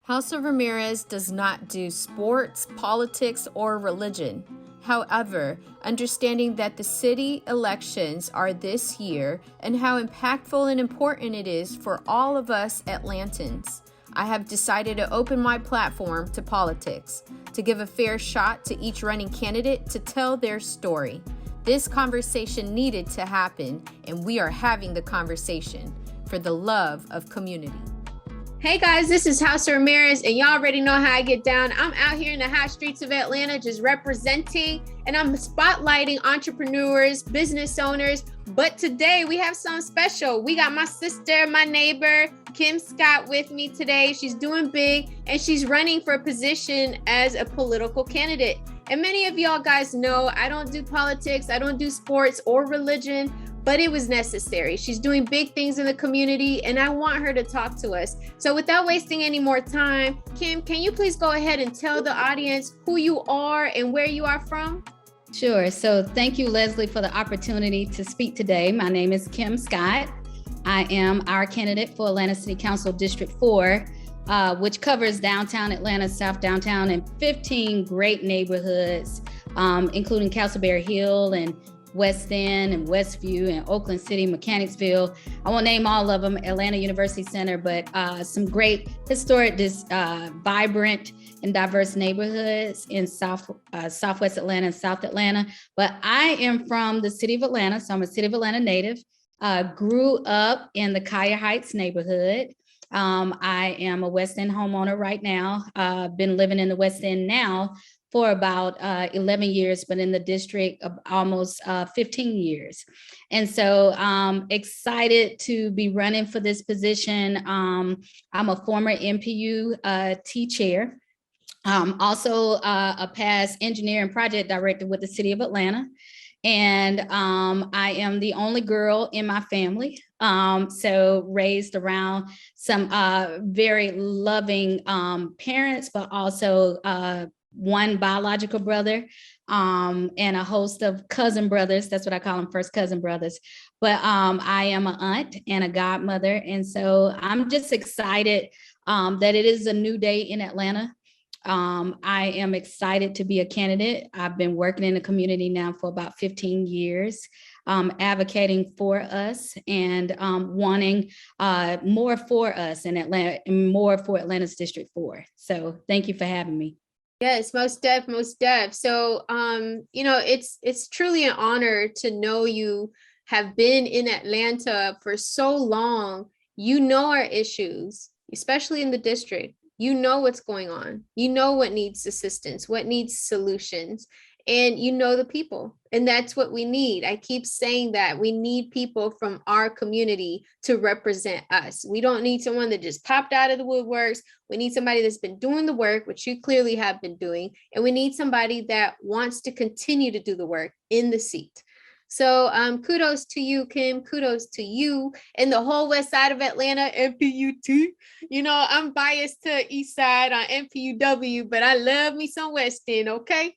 House of Ramirez does not do sports, politics, or religion. However, understanding that the city elections are this year and how impactful and important it is for all of us Atlantans, I have decided to open my platform to politics, to give a fair shot to each running candidate to tell their story. This conversation needed to happen, and we are having the conversation for the love of community. Hey guys, this is House of Ramirez, and y'all already know how I get down. I'm out here in the hot streets of Atlanta just representing, and I'm spotlighting entrepreneurs, business owners. But today we have something special. We got my sister, my neighbor, Kim Scott, with me today. She's doing big, and she's running for a position as a political candidate. And many of y'all guys know I don't do politics, I don't do sports or religion, but it was necessary. She's doing big things in the community, and I want her to talk to us. So without wasting any more time, Kim, can you please go ahead and tell the audience who you are and where you are from? Sure. So thank you, Leslie, for the opportunity to speak today. My name is Kim Scott. I am our candidate for Atlanta City Council District 4, which covers downtown Atlanta, South Downtown, and 15 great neighborhoods, including Castleberry Hill and West End and Westview and Oakland City, Mechanicsville. I won't name all of them, Atlanta University Center, but some great historic, vibrant and diverse neighborhoods in Southwest Atlanta and South Atlanta. But I am from the city of Atlanta, so I'm a city of Atlanta native. Grew up in the Kaya Heights neighborhood. I am a West End homeowner right now. Been living in the West End now for about 11 years, but in the district of almost 15 years. And so excited to be running for this position. I'm a former NPU T chair, also a past engineer and project director with the city of Atlanta. And I am the only girl in my family. So raised around some very loving parents, but also one biological brother and a host of cousin brothers. That's what I call them, first cousin brothers. But I am an aunt and a godmother. And so I'm just excited that it is a new day in Atlanta. I am excited to be a candidate. I've been working in the community now for about 15 years, advocating for us and wanting more for us in Atlanta and more for Atlanta's District 4. So thank you for having me. Yes, most def. So, it's truly an honor to know you have been in Atlanta for so long. You know our issues, especially in the district. You know what's going on. You know what needs assistance, what needs solutions, and you know the people. And that's what we need. I keep saying that we need people from our community to represent us. We don't need someone that just popped out of the woodworks. We need somebody that's been doing the work, which you clearly have been doing. And we need somebody that wants to continue to do the work in the seat. So kudos to you, Kim. Kudos to you and the whole west side of Atlanta, NPUT. You know, I'm biased to east side on NPUW, but I love me some West End, okay?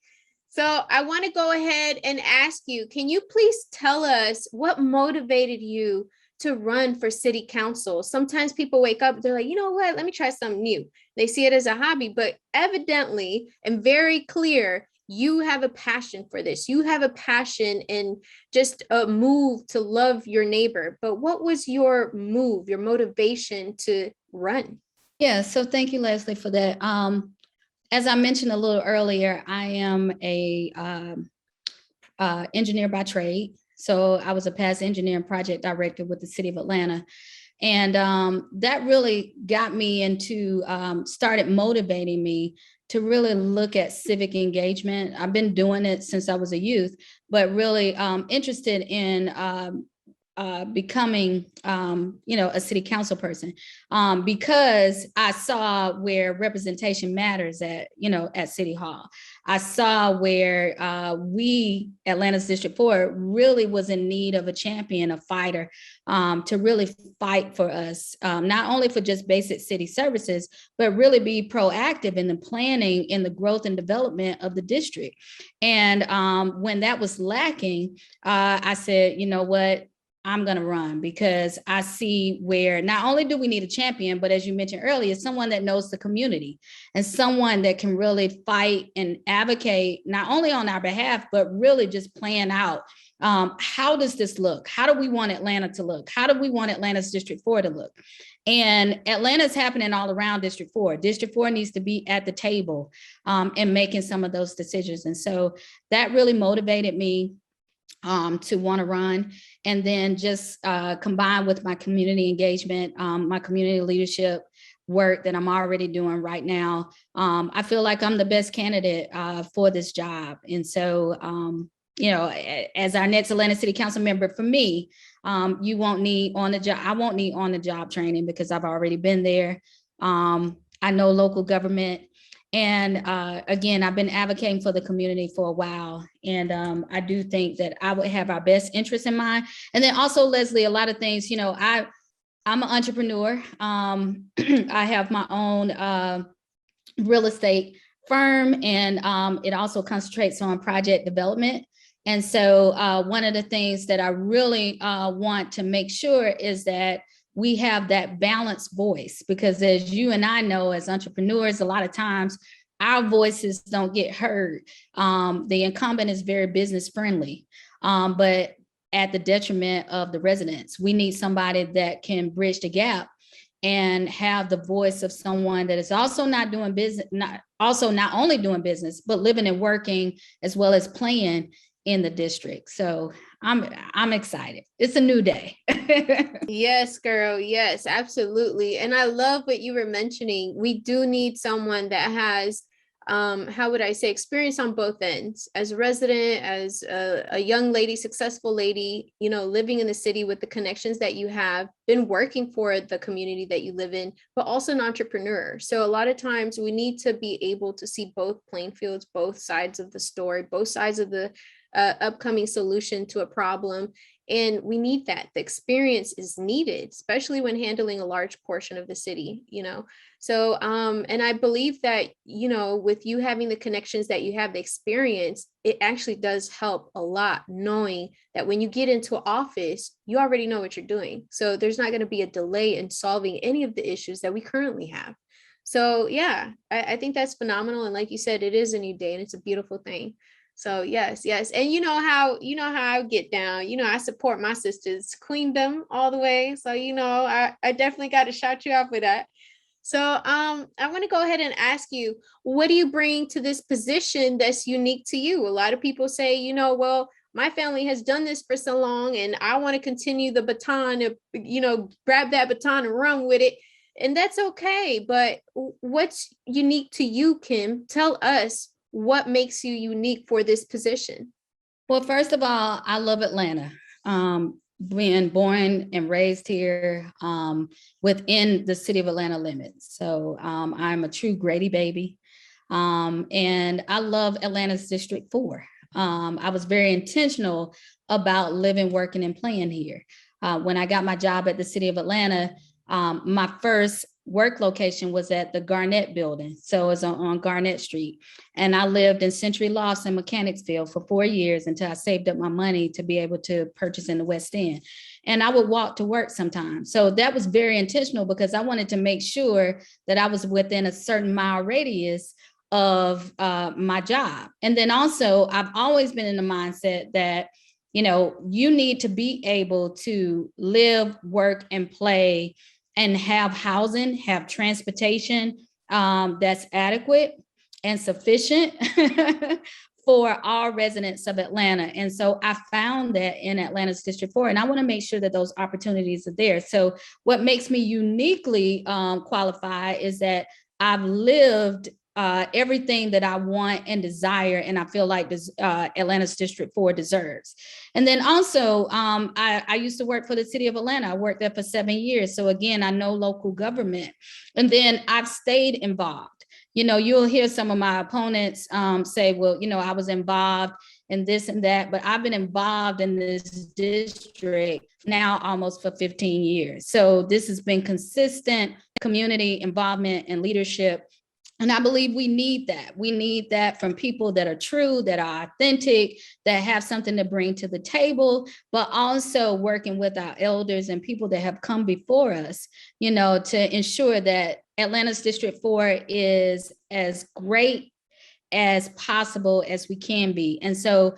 So I want to go ahead and ask you, can you please tell us what motivated you to run for city council? Sometimes people wake up, they're like, you know what, let me try something new. They see it as a hobby, but evidently and very clear, you have a passion for this. You have a passion and just a move to love your neighbor. But what was your move, your motivation to run? Yeah, so thank you, Leslie, for that. As I mentioned a little earlier, I am a engineer by trade. So I was a past engineer and project director with the city of Atlanta. And that really got me into, started motivating me to really look at civic engagement. I've been doing it since I was a youth, but really interested in becoming, a city council person, because I saw where representation matters at City Hall. I saw where we, Atlanta's District 4, really was in need of a champion, a fighter, to really fight for us, not only for just basic city services, but really be proactive in the planning, in the growth and development of the district. And when that was lacking, I said, you know what? I'm going to run, because I see where not only do we need a champion, but as you mentioned earlier, someone that knows the community and someone that can really fight and advocate not only on our behalf, but really just plan out, how does this look? How do we want Atlanta to look? How do we want Atlanta's District 4 to look? And Atlanta's happening all around District 4. District 4 needs to be at the table and making some of those decisions. And so that really motivated me to want to run. And then just combined with my community engagement, my community leadership work that I'm already doing right now, I feel like I'm the best candidate for this job. And so, you know, as our next Atlanta City Council member, for me, you won't need on the job. I won't need on the job training because I've already been there. I know local government. And again, I've been advocating for the community for a while. And I do think that I would have our best interests in mind. And then also, Leslie, a lot of things, you know, I'm an entrepreneur. I have my own real estate firm, and it also concentrates on project development. And so one of the things that I really want to make sure is that we have that balanced voice, because as you and I know, as entrepreneurs, a lot of times our voices don't get heard. The incumbent is very business friendly, but at the detriment of the residents. We need somebody that can bridge the gap and have the voice of someone that is also not doing business, not only doing business, but living and working as well as playing in the district. So I'm excited. It's a new day. Yes, girl. Yes, absolutely. And I love what you were mentioning. We do need someone that has, how would I say, experience on both ends, as a resident, as a young lady, successful lady, you know, living in the city with the connections that you have, been working for the community that you live in, but also an entrepreneur. So a lot of times we need to be able to see both playing fields, both sides of the story, both sides of the upcoming solution to a problem. And we need that. The experience is needed, especially when handling a large portion of the city, you know. So, and I believe that, you know, with you having the connections that you have, the experience, it actually does help a lot, knowing that when you get into office, you already know what you're doing. So there's not going to be a delay in solving any of the issues that we currently have. So yeah, I think that's phenomenal. And like you said, it is a new day and it's a beautiful thing. So yes, yes. And you know how I get down. You know, I support my sisters' queendom all the way. So, you know, I definitely got to shout you out for that. So I want to go ahead and ask you, what do you bring to this position that's unique to you? A lot of people say, you know, well, my family has done this for so long and I want to continue the baton, of, you know, grab that baton and run with it. And that's okay. But what's unique to you, Kim? Tell us what makes you unique for this position. Well, first of all, I love Atlanta. Being born and raised here within the city of Atlanta limits. So I'm a true Grady baby. And I love Atlanta's District 4. I was very intentional about living, working, and playing here. When I got my job at the city of Atlanta, my first work location was at the Garnett building. So it was on Garnett Street. And I lived in Century Lofts in Mechanicsville for 4 years until I saved up my money to be able to purchase in the West End. And I would walk to work sometimes. So that was very intentional because I wanted to make sure that I was within a certain mile radius of my job. And then also, I've always been in the mindset that, you know, you need to be able to live, work, and play and have housing, have transportation that's adequate and sufficient for all residents of Atlanta. And so I found that in Atlanta's District 4, and I want to make sure that those opportunities are there. So what makes me uniquely qualified is that I've lived everything that I want and desire, and I feel like this, Atlanta's District 4 deserves. And then also, I used to work for the city of Atlanta. I worked there for 7 years. So again, I know local government. And then I've stayed involved. You know, you'll hear some of my opponents say, well, you know, I was involved in this and that, but I've been involved in this district now almost for 15 years. So this has been consistent community involvement and leadership And I believe we need that. We need that from people that are true, that are authentic, that have something to bring to the table, but also working with our elders and people that have come before us, to ensure that Atlanta's District 4 is as great as possible as we can be. And so,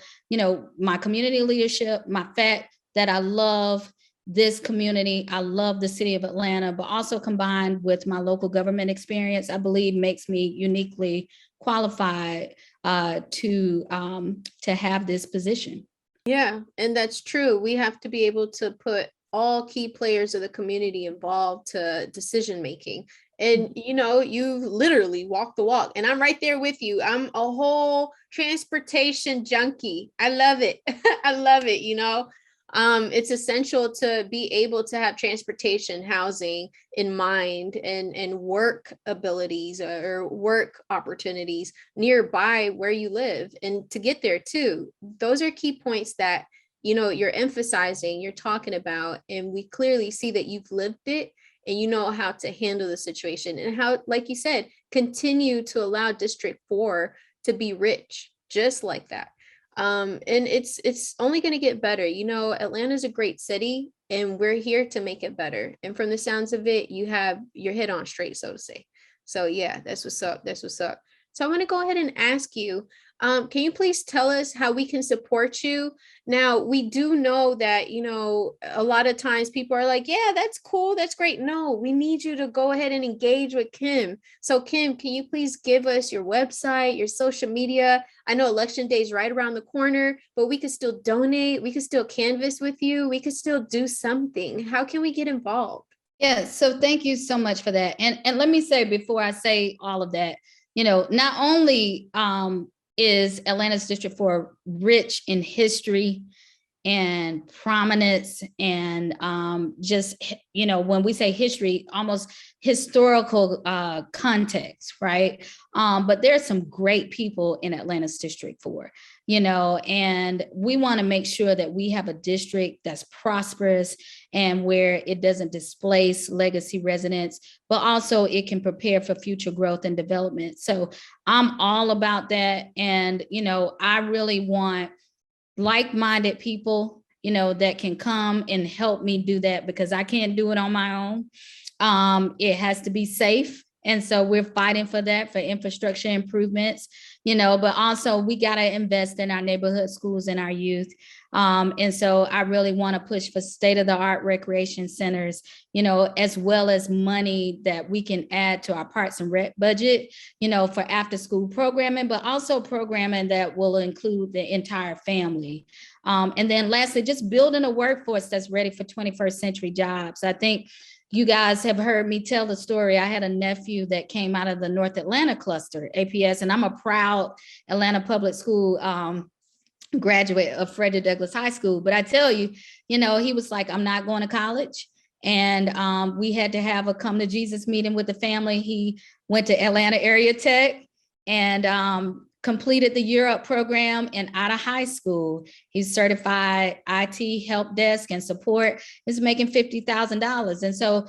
my community leadership, my fact that I love this community, I love the city of Atlanta, but also combined with my local government experience, I believe makes me uniquely qualified to have this position. Yeah, and that's true. We have to be able to put all key players of the community involved to decision making. And you literally walk the walk, and I'm right there with you. I'm a whole transportation junkie. I love it. I love it. It's essential to be able to have transportation, housing in mind, and work abilities or work opportunities nearby where you live, and to get there too. Those are key points that you're emphasizing, you're talking about, and we clearly see that you've lived it, and you know how to handle the situation, and how, like you said, continue to allow District 4 to be rich just like that. And it's only going to get better. Atlanta's a great city, and we're here to make it better. And from the sounds of it, you're hit on straight, so to say. So yeah, that's what's up. That's what's up. So I want to go ahead and ask you, can you please tell us how we can support you? Now, we do know that, a lot of times people are like, yeah, that's cool. That's great. No, we need you to go ahead and engage with Kim. So Kim, can you please give us your website, your social media? I know election day is right around the corner, but we could still donate. We could still canvas with you. We could still do something. How can we get involved? Yeah, so thank you so much for that. And let me say, before I say all of that, not only is Atlanta's District 4 rich in history and prominence and just, when we say history, almost historical context, right? But there's some great people in Atlanta's District 4, and we want to make sure that we have a district that's prosperous and where it doesn't displace legacy residents, but also it can prepare for future growth and development. So I'm all about that. And, I really want like-minded people, that can come and help me do that, because I can't do it on my own. It has to be safe. And so we're fighting for that, for infrastructure improvements, but also we got to invest in our neighborhood schools and our youth. And so I really want to push for state-of-the-art recreation centers, as well as money that we can add to our Parks and Rec budget, for after-school programming, but also programming that will include the entire family. And then lastly, just building a workforce that's ready for 21st century jobs. I think you guys have heard me tell the story. I had a nephew that came out of the North Atlanta cluster, APS, and I'm a proud Atlanta Public School graduate of Frederick Douglass High School. But I tell you, he was like, I'm not going to college. And we had to have a come to Jesus meeting with the family. He went to Atlanta Area Tech and completed the Europe program, and out of high school, he's certified IT help desk and support, is making $50,000. And so,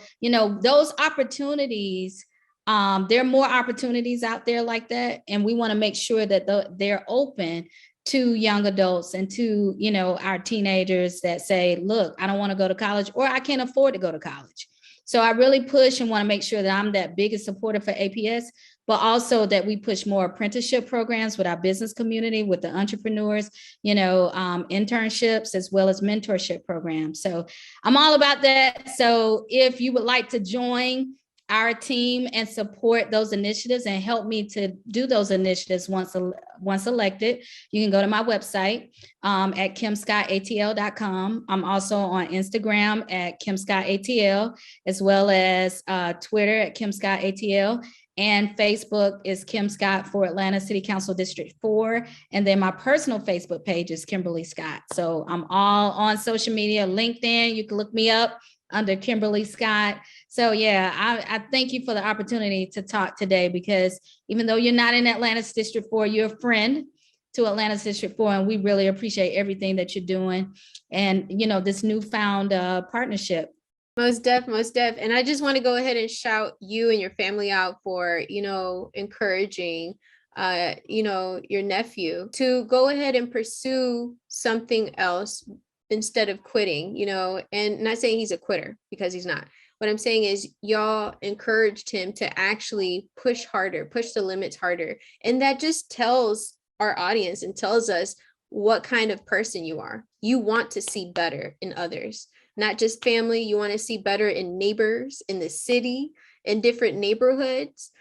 those opportunities, there are more opportunities out there like that. And we want to make sure that they're open to young adults and to, our teenagers that say, look, I don't want to go to college, or I can't afford to go to college. So I really push and want to make sure that I'm that biggest supporter for APS, but also that we push more apprenticeship programs with our business community, with the entrepreneurs, internships, as well as mentorship programs. So I'm all about that. So if you would like to join our team and support those initiatives and help me to do those initiatives once elected, you can go to my website at kimscottatl.com. I'm also on Instagram at kimscottatl, as well as Twitter at kimscottatl. And Facebook is Kim Scott for Atlanta City Council District 4. And then my personal Facebook page is Kimberly Scott. So I'm all on social media, LinkedIn, you can look me up under Kimberly Scott. So yeah, I thank you for the opportunity to talk today, because even though you're not in Atlanta's District 4, you're a friend to Atlanta's District 4, and we really appreciate everything that you're doing. And, this newfound partnership Most def. And I just want to go ahead and shout you and your family out for, encouraging, your nephew to go ahead and pursue something else instead of quitting, and not saying he's a quitter because he's not. What I'm saying is y'all encouraged him to actually push harder, push the limits harder. And that just tells our audience and tells us what kind of person you are. You want to see better in others, not just family. You want to see better in neighbors, in the city, in different neighborhoods.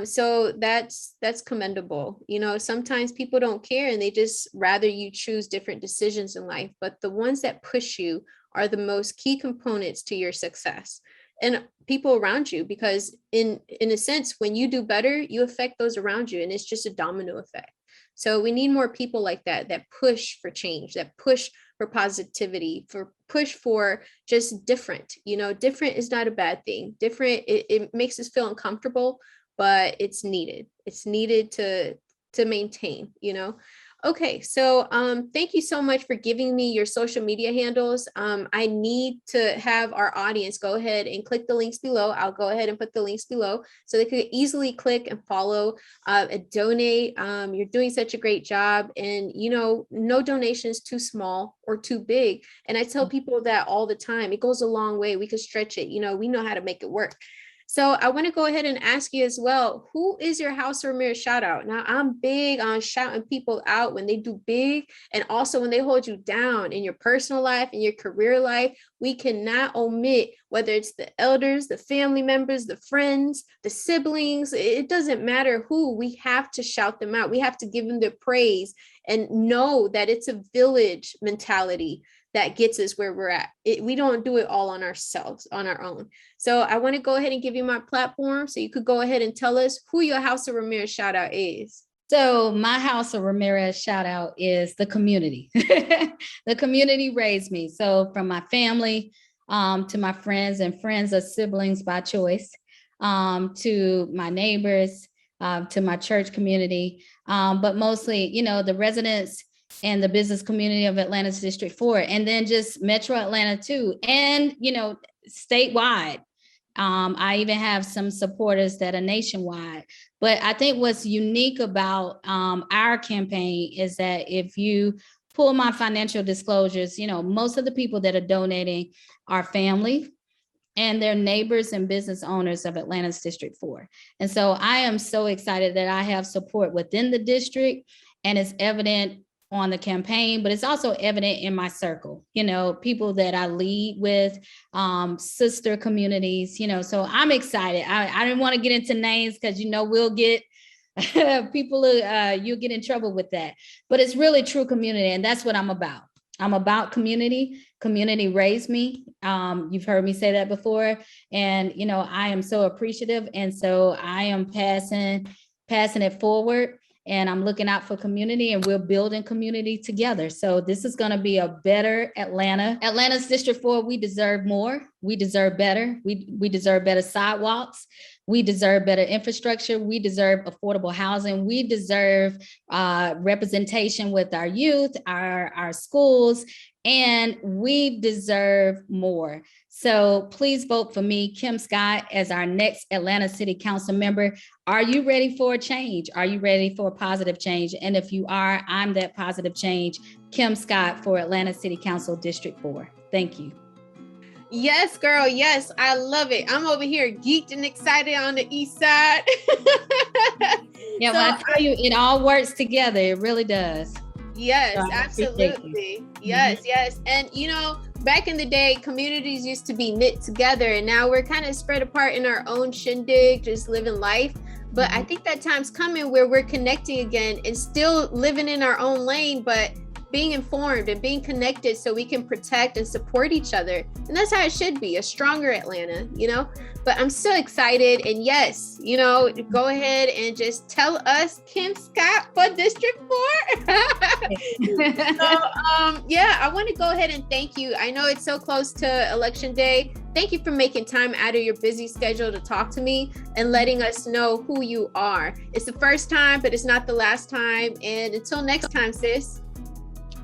So that's commendable. Sometimes people don't care and they just rather you choose different decisions in life, but the ones that push you are the most key components to your success and people around you, because in a sense, when you do better, you affect those around you, and it's just a domino effect. So we need more people like that push for change, that push for positivity, for push for just different. Different is not a bad thing. Different, it makes us feel uncomfortable, but it's needed. It's needed to maintain. Okay, so thank you so much for giving me your social media handles. I need to have our audience go ahead and click the links below. I'll go ahead and put the links below so they could easily click and follow and donate. You're doing such a great job, and no donation is too small or too big. And I tell people that all the time. It goes a long way. We could stretch it. We know how to make it work. So I want to go ahead and ask you as well, who is your House of Ramirez shout out? Now, I'm big on shouting people out when they do big, and also when they hold you down in your personal life, in your career life. We cannot omit, whether it's the elders, the family members, the friends, the siblings. It doesn't matter who. We have to shout them out. We have to give them their praise and know that it's a village mentality that gets us where we're at. We don't do it all on ourselves, on our own. So I want to go ahead and give you my platform so you could go ahead and tell us who your House of Ramirez shout out is. So my House of Ramirez shout out is the community. The community raised me. So from my family to my friends and friends of siblings by choice, to my neighbors, to my church community, but mostly, the residents and the business community of Atlanta's District 4, and then just Metro Atlanta too, and statewide. I even have some supporters that are nationwide. But I think what's unique about our campaign is that if you pull my financial disclosures, most of the people that are donating are family and their neighbors and business owners of Atlanta's District 4. And so I am so excited that I have support within the district, and it's evident on the campaign, but it's also evident in my circle, people that I lead with, sister communities, so I'm excited. I didn't want to get into names because, we'll get people, you'll get in trouble with that, but it's really true community. And that's what I'm about. I'm about community. Community raised me. You've heard me say that before. And, I am so appreciative. And so I am passing it forward. And I'm looking out for community, and we're building community together. So this is going to be a better Atlanta. Atlanta's District 4, we deserve more. We deserve better. We deserve better sidewalks. We deserve better infrastructure. We deserve affordable housing. We deserve representation with our youth, our schools, and we deserve more. So please vote for me, Kim Scott, as our next Atlanta City Council member. Are you ready for a change? Are you ready for a positive change? And if you are, I'm that positive change. Kim Scott for Atlanta City Council District 4. Thank you. Yes, girl. Yes, I love it. I'm over here geeked and excited on the east side. Yeah, so, I tell you, it all works together. It really does. Yes, so absolutely. Yes, yes. And back in the day, communities used to be knit together, and now we're kind of spread apart in our own shindig, just living life. But I think that time's coming where we're connecting again and still living in our own lane, but being informed and being connected so we can protect and support each other. And that's how it should be, a stronger Atlanta, But I'm so excited. And yes, go ahead and just tell us, Kim Scott for District 4. I want to go ahead and thank you. I know it's so close to Election Day. Thank you for making time out of your busy schedule to talk to me and letting us know who you are. It's the first time, but it's not the last time. And until next time, sis.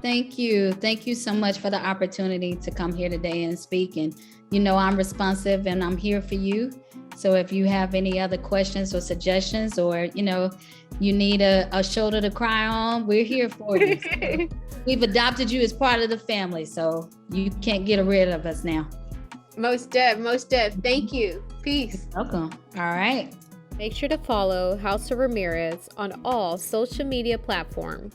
Thank you. Thank you so much for the opportunity to come here today and speak. And, you know I'm responsive and I'm here for you. So if you have any other questions or suggestions, or you need a shoulder to cry on, we're here for you. So we've adopted you as part of the family, so you can't get rid of us now. Most def. Thank you. Peace. You're welcome. All right. Make sure to follow House of Ramirez on all social media platforms.